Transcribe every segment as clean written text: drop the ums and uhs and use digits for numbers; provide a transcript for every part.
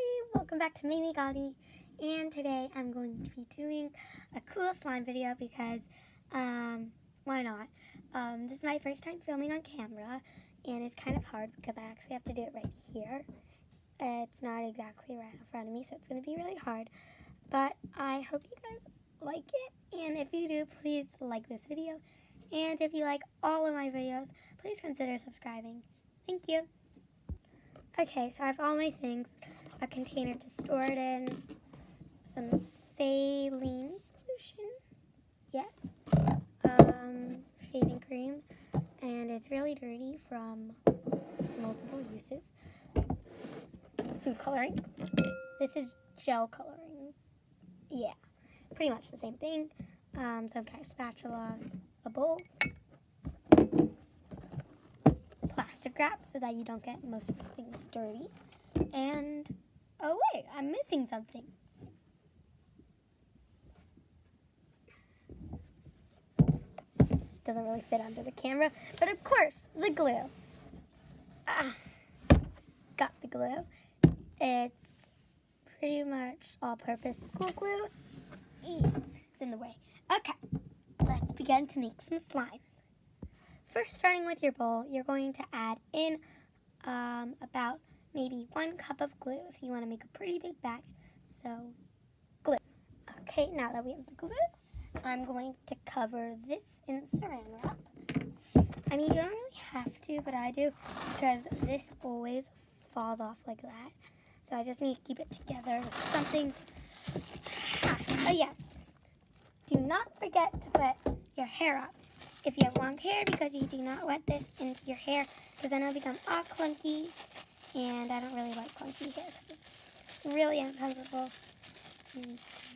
Hi, welcome back to Mei Mei, and today I'm going to be doing a cool slime video because, why not? This is my first time filming on camera, and it's kind of hard because I actually have to do it right here. It's not exactly right in front of me, so it's going to be really hard, but I hope you guys like it, and if you do, please like this video, and if you like all of my videos, please consider subscribing. Thank you. Okay, so I have all my things, a container to store it in, some Saline Solution, yes, shaving cream, and it's really dirty from multiple uses, food coloring, this is gel coloring, yeah, pretty much the same thing, some kind of spatula, a bowl, plastic wrap so that you don't get most of the things dirty. And, oh wait, I'm missing something. Doesn't really fit under the camera, but of course, the glue. Got the glue. It's pretty much all-purpose school glue. It's in the way. Okay, let's begin to make some slime. First, starting with your bowl, you're going to add in about maybe 1 cup of glue if you want to make a pretty big batch. So, glue. Okay, now that we have the glue, I'm going to cover this in saran wrap. I mean, you don't really have to, but I do because this always falls off like that. So I just need to keep it together with something. Oh yeah, do not forget to put your hair up. If you have long hair, because you do not want this into your hair, because then it'll become all clunky, and I don't really like clunky hair, it's really uncomfortable.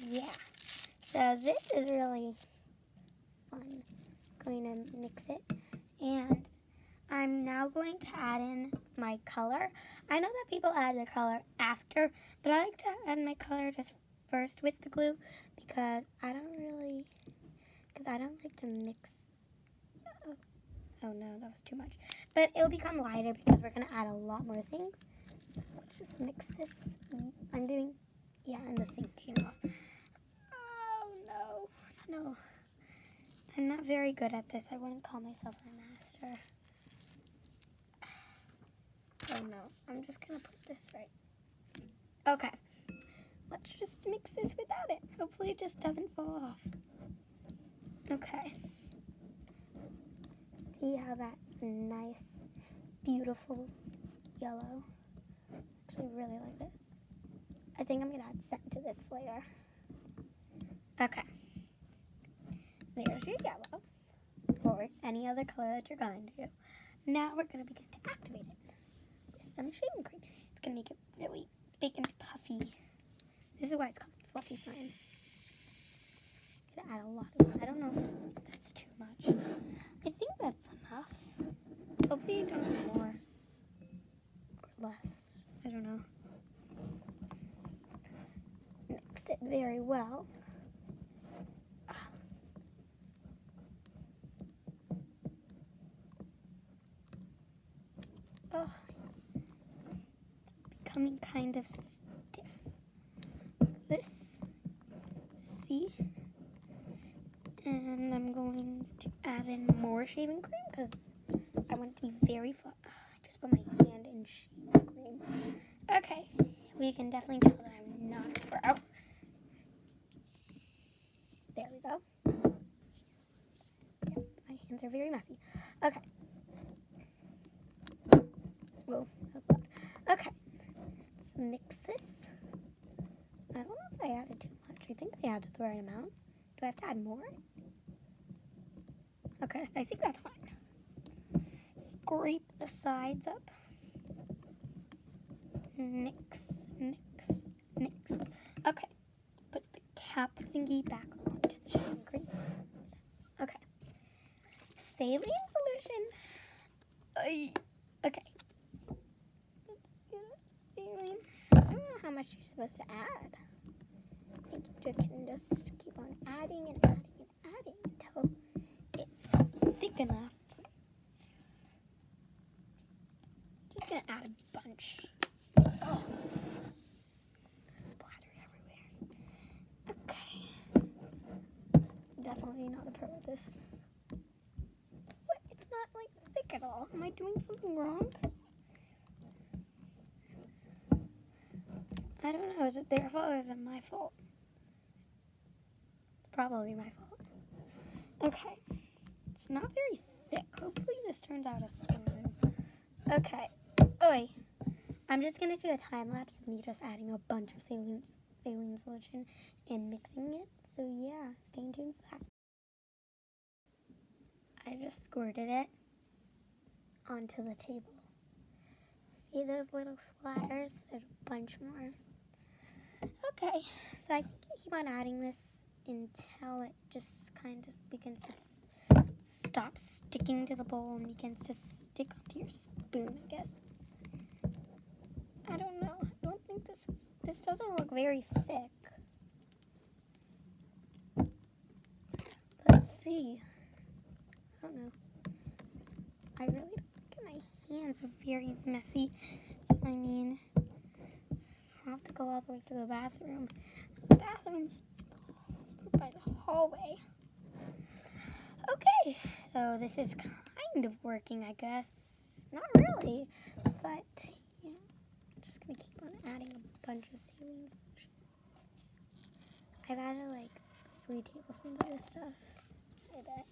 Yeah, so this is really fun. I'm going to mix it, and I'm now going to add in my color. I know that people add the color after, but I like to add my color just first with the glue, because I don't like to mix. Oh no, that was too much. But it'll become lighter because we're going to add a lot more things. So let's just mix this. I'm doing, yeah, and the thing came off. Oh no. I'm not very good at this. I wouldn't call myself a master. Oh no, I'm just going to put this right. Okay, let's just mix this without it. Hopefully it just doesn't fall off. Okay. See how that's nice, beautiful yellow. Actually really like this. I think I'm going to add scent to this later. Okay. There's your yellow, or any other color that you're going to do. Now we're going to begin to activate it with some shaving cream. It's going to make it really big and puffy. This is why it's called fluffy slime. I'm going to add a lot of it. I don't know if that's too much. I think that's enough. Hopefully you don't need more or less. I don't know. Mix it very well. Oh, it's becoming kind of stiff. This, see? And I'm going to add in more shaving cream because I want it to be very flat. I just put my hand in shaving cream. Okay, we can definitely tell that I'm not a pro. There we go. Yep, my hands are very messy. Okay. Whoa, that was loud. Okay, let's mix this. I don't know if I added too much. I think I added the right amount. Do I have to add more? Okay, I think that's fine. Scrape the sides up. Mix. Okay, put the cap thingy back onto the shaving cream. Okay. Saline Solution. Okay. Let's get saline. I don't know how much you're supposed to add. I think you can just keep on adding until it's thick enough. Just gonna add a bunch. Oh. definitely not a pro at this. What? It's not, like, thick at all. Am I doing something wrong? I don't know. Is it their fault or is it my fault? It's probably my fault. Okay. It's not very thick. Hopefully this turns out a slime. Okay. Oi. I'm just going to do a time lapse of me just adding a bunch of saline solution and mixing it. So yeah, stay tuned for that. I just squirted it onto the table. See those little splatters? There's a bunch more. Okay, so I keep on adding this until it just kind of begins to stop sticking to the bowl and begins to stick onto your spoon, I guess. I don't know. I don't think this doesn't look very thick. Let's see. I don't know. I really don't think my hands are very messy. I mean, I have to go all the way to the bathroom. The bathroom's by the hallway. Okay, so this is kind of working, I guess. Not really, but yeah, I'm just gonna keep on adding a bunch of saline solution. I've added like 3 tablespoons of this stuff. I bet.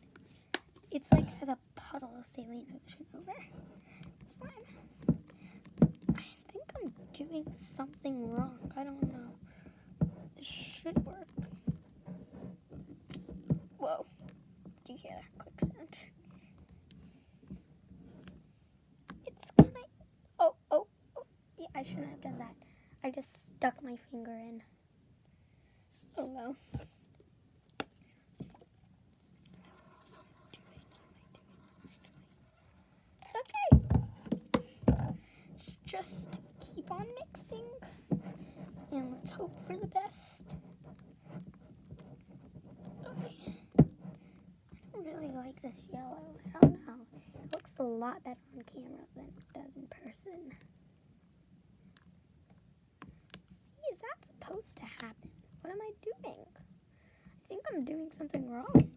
It's like has a puddle of saline solution over the slime. I think I'm doing something wrong. I don't know. This should work. Whoa. Do you hear that click sound? It's kind of... Oh. Yeah, I shouldn't have done that. I just stuck my finger in. Oh no. Just keep on mixing, and let's hope for the best. Okay. I don't really like this yellow. I don't know. It looks a lot better on camera than it does in person. See, is that supposed to happen? What am I doing? I think I'm doing something wrong.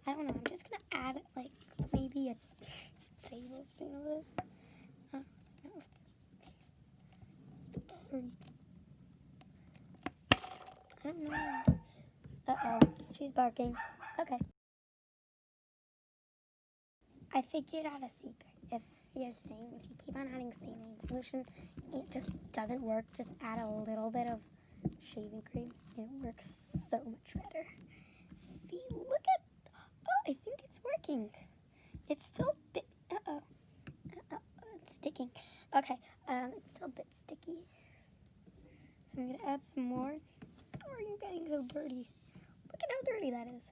I don't know. I'm just going to add, like, maybe a tablespoon of this. I don't know. Uh-oh. She's barking. Okay. I figured out a secret. If here's the thing, if you keep on adding saline solution, it just doesn't work. Just add a little bit of shaving cream and it works so much better. See, look at... Oh, I think it's working. It's still a bit... it's sticking. Okay, it's still a bit sticky. So I'm going to add some more. Sorry, you're getting so dirty. Look at how dirty that is.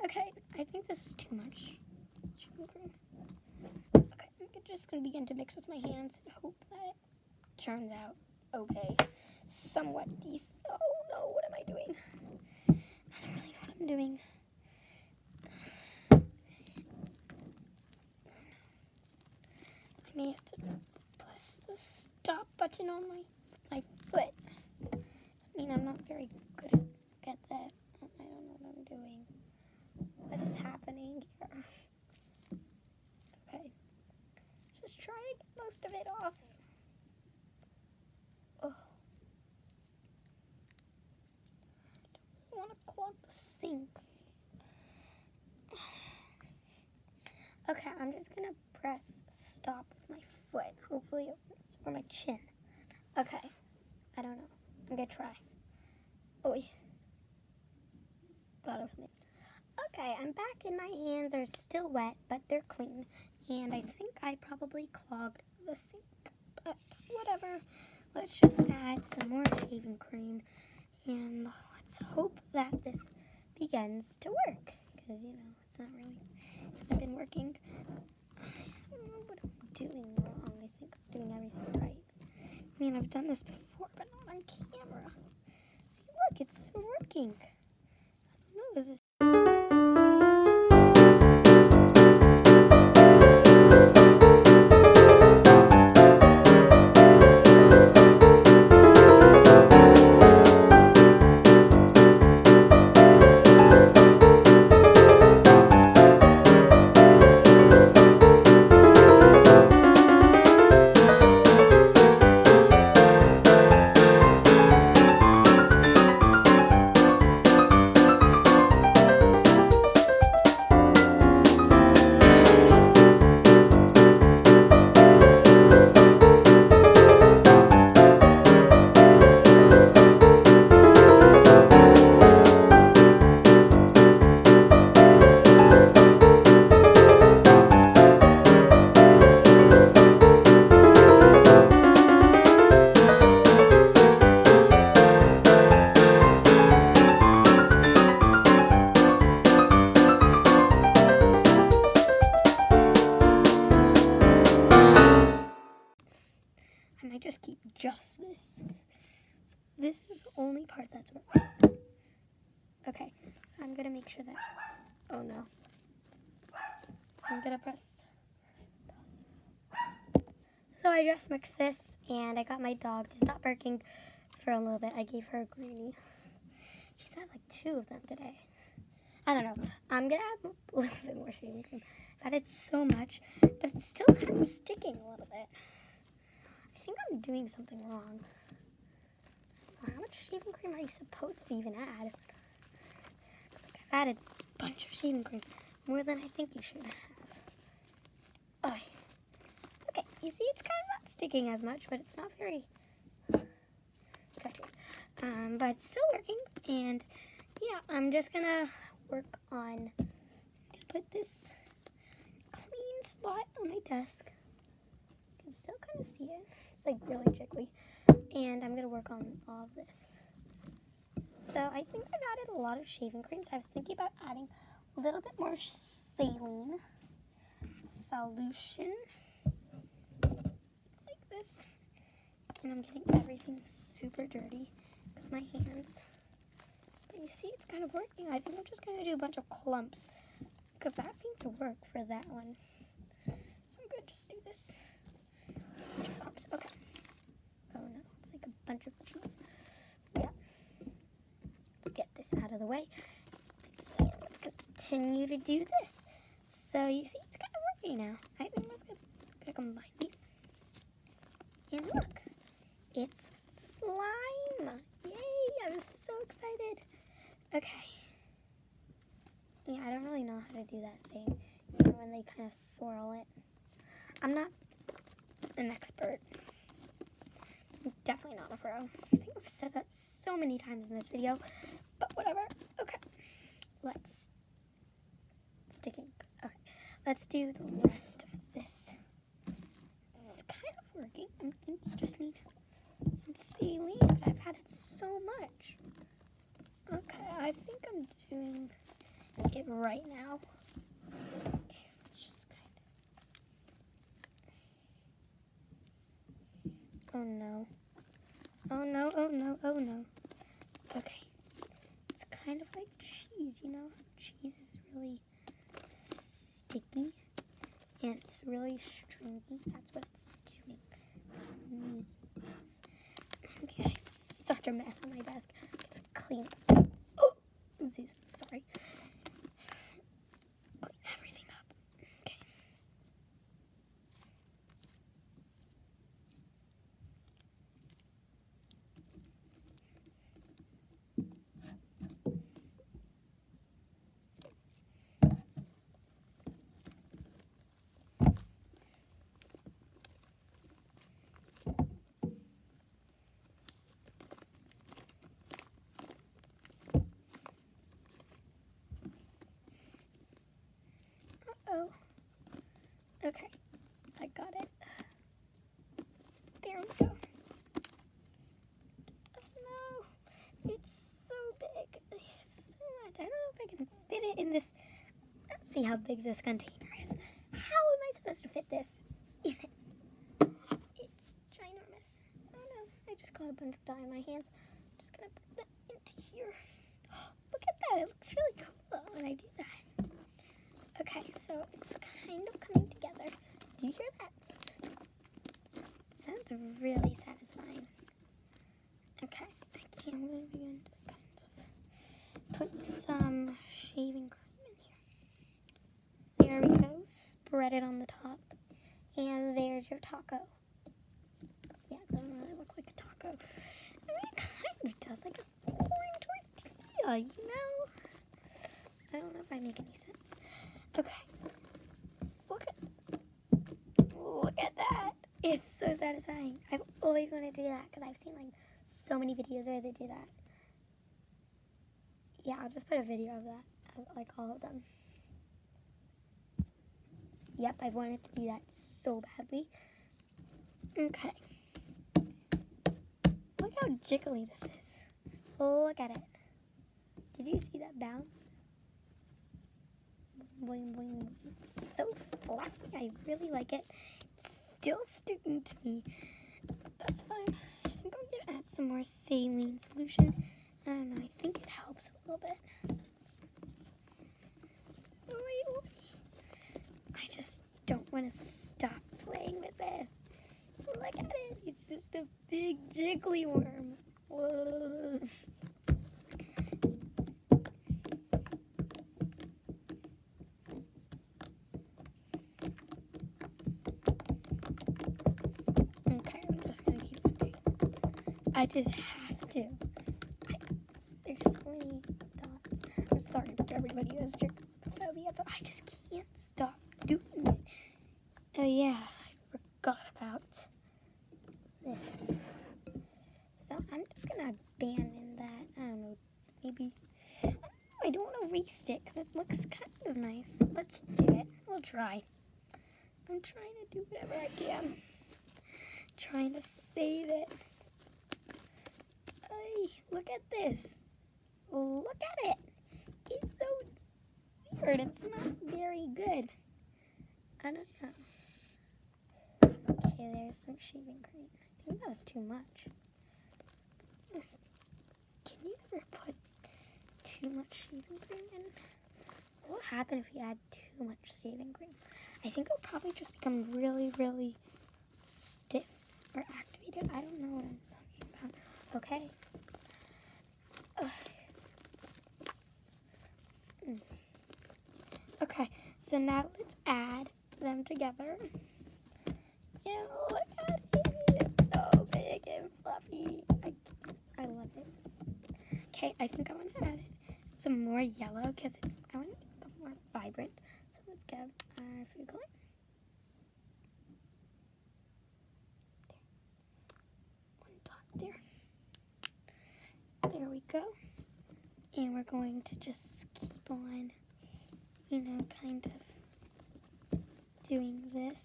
Okay, I think this is too much shaving cream. Okay, I'm just going to begin to mix with my hands and hope that it turns out okay. Somewhat decent. Oh no, what am I doing? I don't really know what I'm doing. I may have to press the stop button on my foot. I mean, I'm not very good at that. I don't know what I'm doing. What is happening here? Okay. Just try to get most of it off. Oh. I don't want to clog the sink. Okay, I'm just going to press stop with my foot. Hopefully it's for my chin. Okay. I don't know. I'm going to try. Oi. Got it with me. Okay, I'm back and my hands are still wet, but they're clean. And I think I probably clogged the sink. But whatever. Let's just add some more shaving cream. And let's hope that this begins to work. Because, you know, it's not really... It hasn't been working. I don't know what I'm doing wrong. I think I'm doing everything right. I mean, I've done this before, but not on camera. See, look, it's working. I don't know, is this... just keep just this. This is the only part that's working. Okay, so I'm gonna make sure that, oh no. I'm gonna press pause. So I just mixed this, and I got my dog to stop barking for a little bit. I gave her a greenie. She's had like 2 of them today. I don't know. I'm gonna add a little bit more shaving cream. I've added so much, but it's still kind of sticking a little bit. I think I'm doing something wrong. How much shaving cream are you supposed to even add? Looks like I've added a bunch of shaving cream. More than I think you should have. Oh. Okay, you see it's kind of not sticking as much, but it's not very touchy. But it's still working, and yeah, I'm just gonna work on, put this clean spot on my desk. You can still kind of see it. It's like really jiggly. And I'm gonna work on all of this. So I think I've added a lot of shaving cream, so I was thinking about adding a little bit more Saline Solution, like this. And I'm getting everything super dirty because my hands. But you see, it's kind of working. I think I'm just gonna do a bunch of clumps because that seemed to work for that one. So I'm gonna just do this. Bunch of clumps. Okay. Oh no, it's like a bunch of cheese. Yeah. Let's get this out of the way. And let's continue to do this. So you see, it's kind of working now. I think I'm just gonna combine these. And look, it's slime. Yay, I'm so excited. Okay. Yeah, I don't really know how to do that thing, you know, when they kind of swirl it. I'm not an expert. I'm definitely not a pro. I think I've said that so many times in this video, but whatever. Okay, sticking. Okay, let's do the rest of this. This is kind of working. I think you just need some saline, but I've had it so much. Okay, I think I'm doing it right now. Okay, let's just kind of. Oh no. Oh no, oh no, oh no. Okay. It's kind of like cheese, you know? Cheese is really sticky and it's really stringy. That's what it's doing to me. Okay, such a mess on my desk. Clean. Oh, oopsies. Sorry. Clean everything up. Okay. Uh-oh. Okay, I got it. There we go. Oh no, it's so big. There's so much. I don't know if I can fit it in this. Let's see how big this container is. How am I supposed to fit this in it? It's ginormous. Oh no, I just got a bunch of dye in my hands. I'm just gonna put that into here. Look at that, it looks really cool when I do that. Okay, so it's kind of coming together. Do you hear that? It sounds really satisfying. Okay, I'm going to begin to kind of put some shaving cream in here. There we go. Spread it on the top. And there's your taco. Yeah, it doesn't really look like a taco. I mean, it kind of does, like a corn tortilla, you know? I don't know if I make any sense. Okay. Look at that. It's so satisfying. I've always wanted to do that because I've seen like so many videos where they do that. Yeah, I'll just put a video of that, of like all of them. Yep, I've wanted to do that so badly. Okay. Look how jiggly this is. Look at it. Did you see that bounce? Boing, boing, boing. It's so fluffy. I really like it. It's still sticking to me. that's fine. I think I'm gonna add some more Saline Solution. I don't know, I think it helps a little bit. I just don't want to stop playing with this. Look at it. It's just a big jiggly worm. Whoa. Okay, I'm just going to keep it big. I just have to. There's so many dots. I'm sorry for everybody who has trypophobia, but I just can't stop doing it. Oh yeah, I forgot about this. So I'm just gonna abandon that. I don't know, maybe. I don't want to waste it because it looks kind of nice. Let's do it. We'll try. I'm trying to do whatever I can. Trying to save it. Hey, look at this. Look at it. It's so weird. It's not very good. I don't know. Okay, there's some shaving cream. I think that was too much. Can you ever put too much shaving cream in? What will happen if you add too much shaving cream? I think it'll probably just become really, really stiff or activated. I don't know what I'm talking about. Okay. Okay, so now let's add them together. Yeah, look at it. It's so big and fluffy. I love it. Okay, I think I want to add some more yellow because I want it to become more vibrant. So let's get our food color. There. One dot there. There we go. And we're going to just keep on, you know, kind of doing this.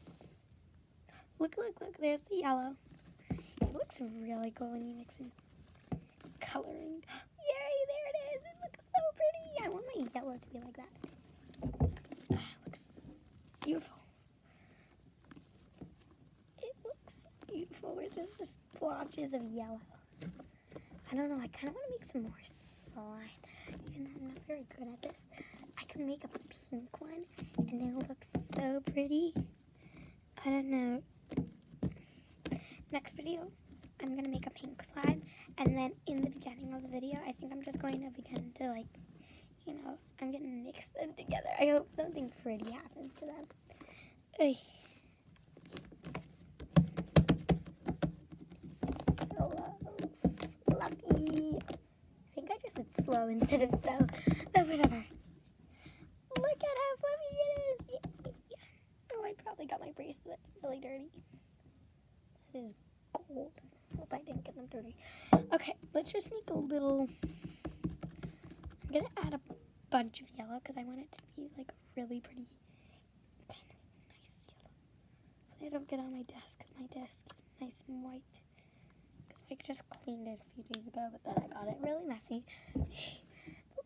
Look, there's the yellow. It looks really cool when you mix in coloring. Yay, there it is. It looks so pretty. I want my yellow to be like that. It looks beautiful. It looks beautiful where there's just blotches of yellow. I don't know, I kind of want to make some more slime. Even though I'm not very good at this. I can make a pink one and it looks so pretty. I don't know. Next video, I'm going to make a pink slime, and then in the beginning of the video, I think I'm just going to begin to, like, you know, I'm going to mix them together. I hope something pretty happens to them. It's so fluffy. I think I just said slow instead of so, but whatever. Look at how fluffy it is. Yeah. Oh, I probably got my bracelets really dirty. This is gold. Hope I didn't get them dirty. Okay, let's just make a little. I'm gonna add a bunch of yellow because I want it to be like a really pretty, kind of nice yellow. Hopefully I don't get on my desk because my desk is nice and white. Because I just cleaned it a few days ago, but then I got it really messy.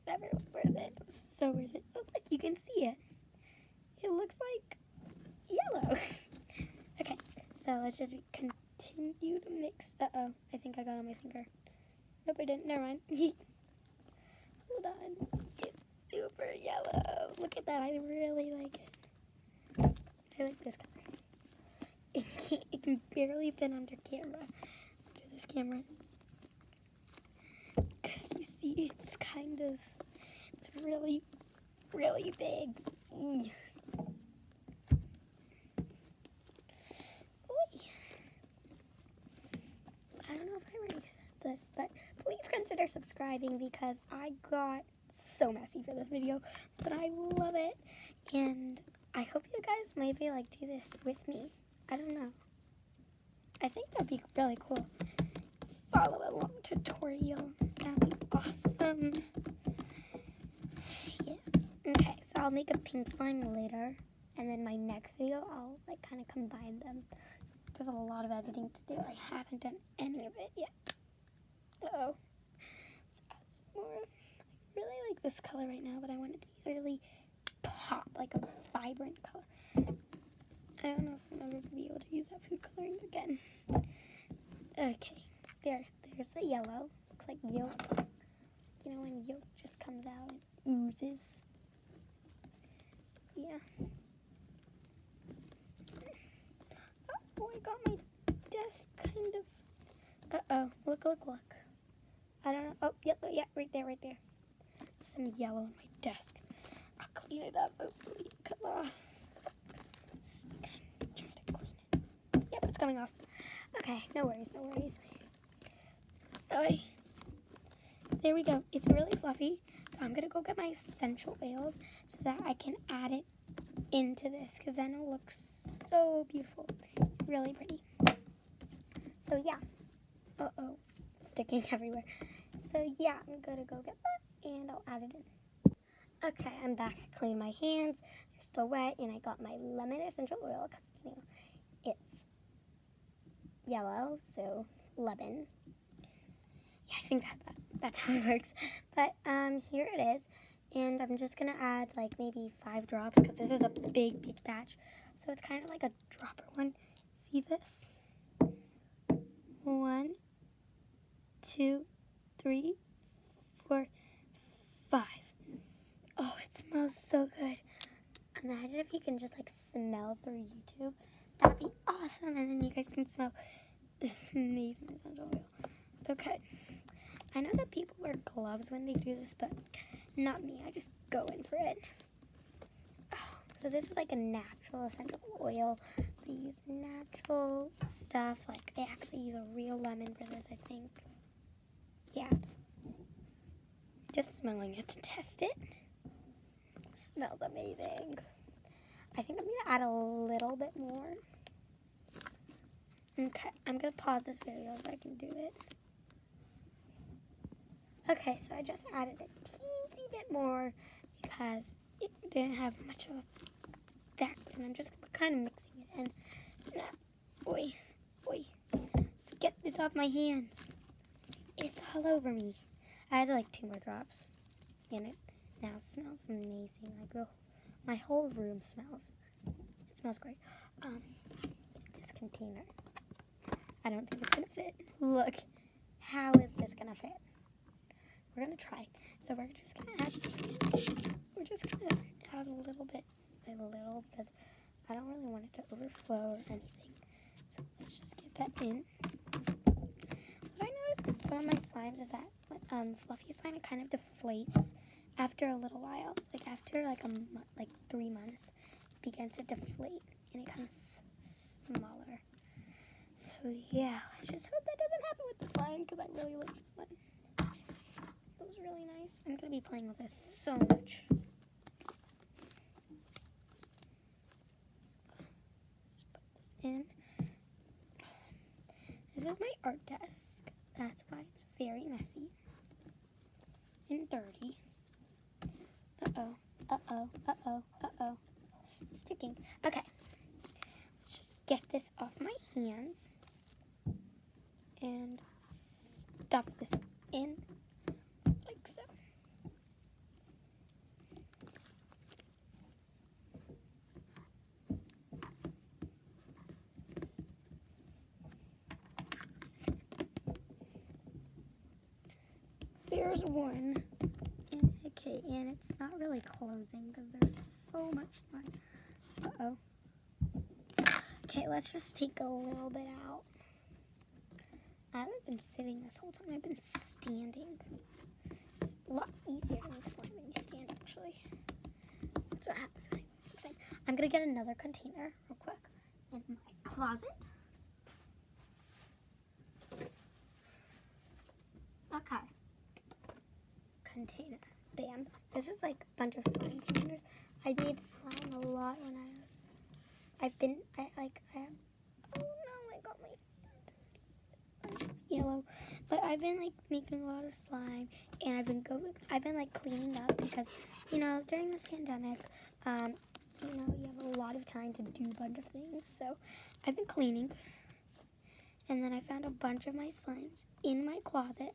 Never worth it. It was so worth it. Oh, look, you can see it. It looks like yellow. Okay, so let's just continue to mix. Uh-oh, I think I got on my finger. Nope, I didn't. Never mind. Hold on. It's super yellow. Look at that. I really like it. I like this color. It can barely fit under this camera. Because you see, it's kind of, it's really, really big. Eee. I don't know if I already said this, but please consider subscribing because I got so messy for this video, but I love it, and I hope you guys maybe like do this with me. I don't know. I think that'd be really cool. Follow along tutorial. That'd be awesome. Yeah. Okay, so I'll make a pink slime later, and then my next video I'll like kind of combine them. There's a lot of editing to do. I haven't done any of it yet. Uh-oh. Let's add some more. I really like this color right now, but I want it to be really pop, like a vibrant color. I don't know if I'm ever going to be able to use that food coloring again. Okay, there's the yellow. Looks like yolk. You know when yolk just comes out and oozes? Yeah. Oh, I got my desk kind of. Uh-oh, look. I don't know. Oh, yeah, right there. Some yellow on my desk. I'll clean it up, hopefully. Come on. Try to clean it. Yep, it's coming off. Okay, no worries. Okay. There we go. It's really fluffy. So I'm going to go get my essential oils so that I can add it into this, because then it'll look so beautiful. Really pretty. So yeah. Uh-oh. It's sticking everywhere. So yeah, I'm going to go get that and I'll add it in. Okay, I'm back. I cleaned my hands. They're still wet, and I got my lemon essential oil because, you know, it's yellow, so lemon. Yeah, I think that's how it works. But here it is, and I'm just gonna add like maybe 5 drops because this is a big batch. So it's kind of like a dropper one. See this? 1, 2, 3, 4, 5. Oh, it smells so good. Imagine if you can just like smell through YouTube. That'd be awesome, and then you guys can smell this amazing essential oil. Okay. I know that people wear gloves when they do this, but not me. I just go in for it. Oh, so this is like a natural essential oil. So they use natural stuff. Like they actually use a real lemon for this, I think. Yeah. Just smelling it to test it. Smells amazing. I think I'm going to add a little bit more. Okay, I'm going to pause this video so I can do it. Okay, so I just added a teensy bit more because it didn't have much of effect, and I'm just kind of mixing it in. Now, oi, let's get this off my hands. It's all over me. I had like 2 more drops in it. Now it smells amazing. Like my whole room smells. It smells great. This container. I don't think it's gonna fit. Look, how is this gonna fit? We're gonna try. So we're just gonna add tea. We're just gonna add a little bit, because I don't really want it to overflow or anything. So let's just get that in. What I noticed with some of my slimes is that fluffy slime, it kind of deflates after a little while. Like after like 3 months, it begins to deflate and it becomes smaller. So yeah, let's just hope that doesn't happen with the slime, because I really like this one. It was really nice. I'm going to be playing with this so much. Let's put this in. This is my art desk. That's why it's very messy and dirty. Uh-oh. It's sticking. Okay. Let's just get this off my hands and stuff this in. Like so. There's one. Okay, and it's not really closing because there's so much slime. Uh-oh. Okay, let's just take a little bit out. I haven't been sitting this whole time. I've been standing. It's a lot easier to make slime when you stand, actually. That's what happens when I make slime. I'm going to get another container real quick in my closet. Okay. Container. Bam. This is like a bunch of slime containers. I made slime a lot when I got my hand yellow. But I've been like making a lot of slime, and I've been like cleaning up because, you know, during this pandemic, you know, you have a lot of time to do a bunch of things. So I've been cleaning, and then I found a bunch of my slimes in my closet.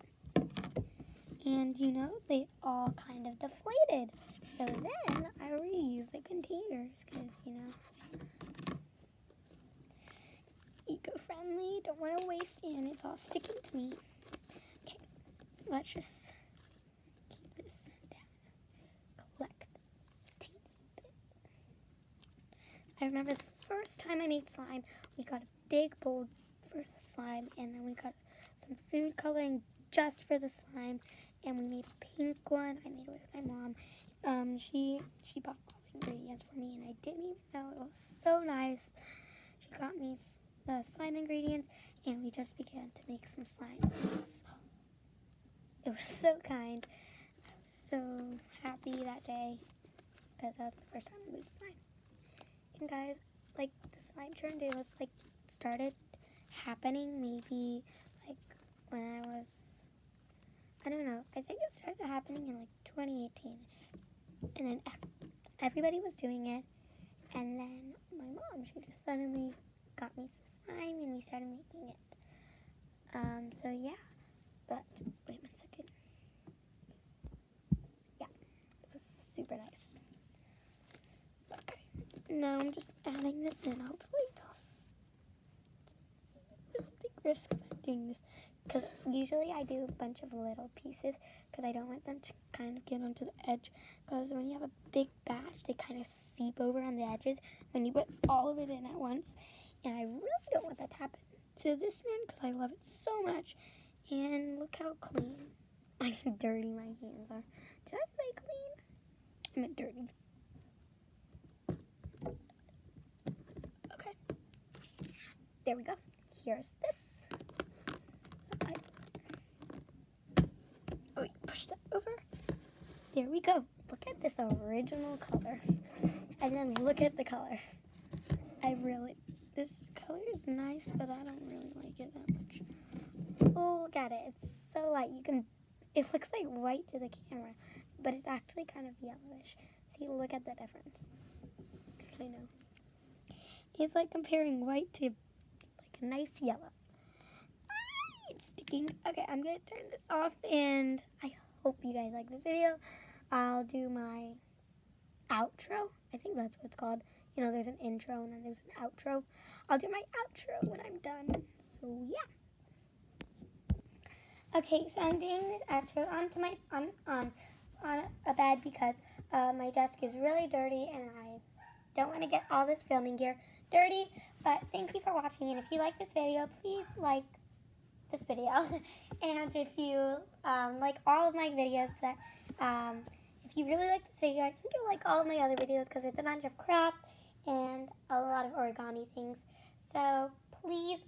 And, you know, they all kind of deflated. So then I reused the containers because, you know, eco-friendly, don't want to waste it, and it's all sticking to me. Okay, let's just keep this down. Collect a teensy bit. I remember the first time I made slime, we got a big bowl for the slime, and then we got some food coloring just for the slime, and we made a pink one. I made it with my mom. She bought all the ingredients for me, and I didn't even know. It was so nice. She got me the slime ingredients, and we just began to make some slime. It was so kind. I was so happy that day because that was the first time I made slime. And guys, like, the slime trend, it was like started happening maybe like when I don't know, I think it started happening in like 2018, and then everybody was doing it, and then my mom, she just suddenly got me some slime, and we started making it. So yeah, but wait one second. Yeah, it was super nice. Okay, now I'm just adding this in. Hopefully it does. There's a big risk of doing this, because usually I do a bunch of little pieces because I don't want them to kind of get onto the edge, because when you have a big batch, they kind of seep over on the edges when you put all of it in at once, and I really don't want that to happen to this one because I love it so much. And look how clean, dirty my hands are. Did I say clean? I meant dirty. Okay, there we go. Here's this. Oh, wait, push that over. There we go. Look at this original color. And then look at the color. This color is nice, but I don't really like it that much. Oh, look at it. It's so light. It looks like white to the camera, but it's actually kind of yellowish. See, look at the difference. I know. It's like comparing white to like a nice yellow. It's sticking. Okay, I'm going to turn this off, and I hope you guys like this video. I'll do my outro. I think that's what it's called. You know, there's an intro and then there's an outro. I'll do my outro when I'm done. So, yeah. Okay, so I'm doing this outro on a bed because my desk is really dirty and I don't want to get all this filming gear dirty. But thank you for watching, and if you like this video, please like this video. And if you like all of my videos, if you really like this video, I think you'll like all of my other videos because it's a bunch of crafts and a lot of origami things. So please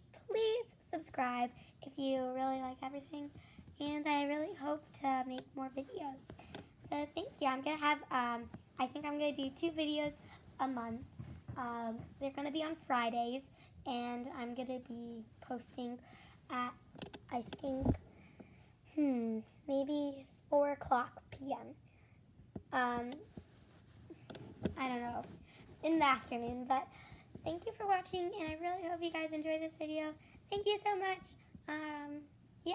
subscribe if you really like everything, and I really hope to make more videos. So thank you. I'm gonna have I think I'm gonna do 2 videos a month. They're gonna be on Fridays, and I'm gonna be posting at, I think, maybe 4 o'clock p.m. I don't know, in the afternoon, but thank you for watching, and I really hope you guys enjoyed this video. Thank you so much. Yeah.